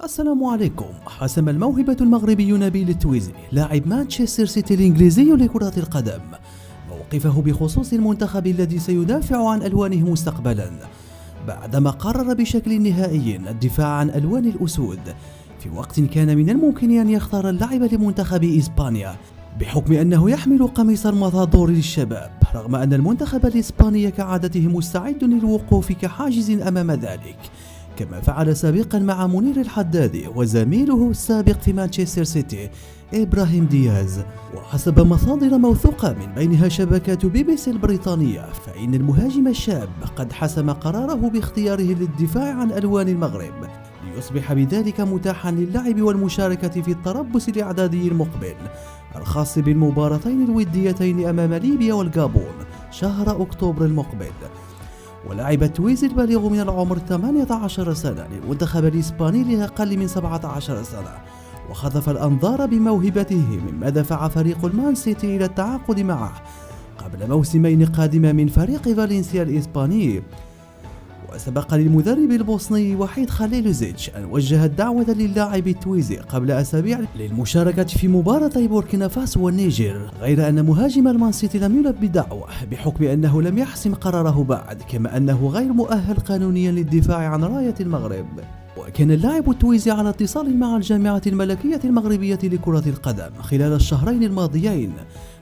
السلام عليكم. حسم الموهبة المغربي نبيل التويزي لاعب مانشستر سيتي الإنجليزي لكرة القدم موقفه بخصوص المنتخب الذي سيدافع عن ألوانه مستقبلا، بعدما قرر بشكل نهائي الدفاع عن ألوان الأسود في وقت كان من الممكن أن يختار اللعب لمنتخب إسبانيا، بحكم أنه يحمل قميص المطادور للشباب، رغم أن المنتخب الإسباني كعادته مستعد للوقوف كحاجز أمام ذلك، كما فعل سابقا مع منير الحدادي وزميله السابق في مانشستر سيتي إبراهيم دياز. وحسب مصادر موثوقة من بينها شبكة BBC البريطانية، فإن المهاجم الشاب قد حسم قراره باختياره للدفاع عن ألوان المغرب، ليصبح بذلك متاحا للعب والمشاركة في التربص الإعدادي المقبل الخاص بالمباراتين الوديتين أمام ليبيا والغابون شهر أكتوبر المقبل. ولعب التويزي البالغ من العمر 18 سنة للمنتخب الإسباني لأقل من 17 سنة، وخطف الأنظار بموهبته، مما دفع فريق المان سيتي إلى التعاقد معه قبل موسمين قادمة من فريق فالنسيا الإسباني. وسبق للمدرب البوسني وحيد خليلوزيتش أن وجه الدعوة للاعب التويزي قبل أسابيع للمشاركة في مباراتي بوركينا فاسو والنيجر، غير أن مهاجم المان سيتي لم يلب بدعوة بحكم أنه لم يحسم قراره بعد، كما أنه غير مؤهل قانونيا للدفاع عن راية المغرب. وكان اللاعب التويزي على اتصال مع الجامعة الملكية المغربية لكرة القدم خلال الشهرين الماضيين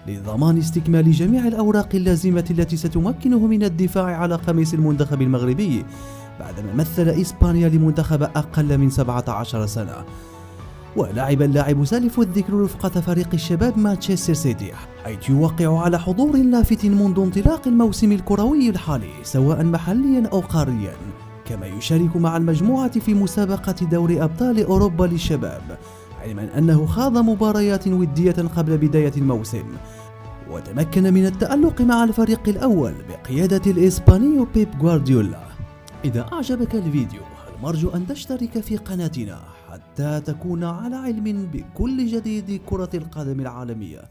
لضمان استكمال جميع الأوراق اللازمة التي ستمكنه من الدفاع على قميص المنتخب المغربي، بعدما مثل إسبانيا لمنتخب أقل من 17 سنة. ولعب اللاعب سالف الذكر رفقة فريق الشباب مانشستر سيتي، حيث يوقع على حضور لافت منذ انطلاق الموسم الكروي الحالي سواء محليا أو قاريا، كما يشارك مع المجموعة في مسابقة دوري أبطال أوروبا للشباب، علما أنه خاض مباريات ودية قبل بداية الموسم، وتمكن من التألق مع الفريق الأول بقيادة الإسباني بيب غوارديولا. إذا أعجبك الفيديو المرجو أن تشترك في قناتنا حتى تكون على علم بكل جديد كرة القدم العالمية.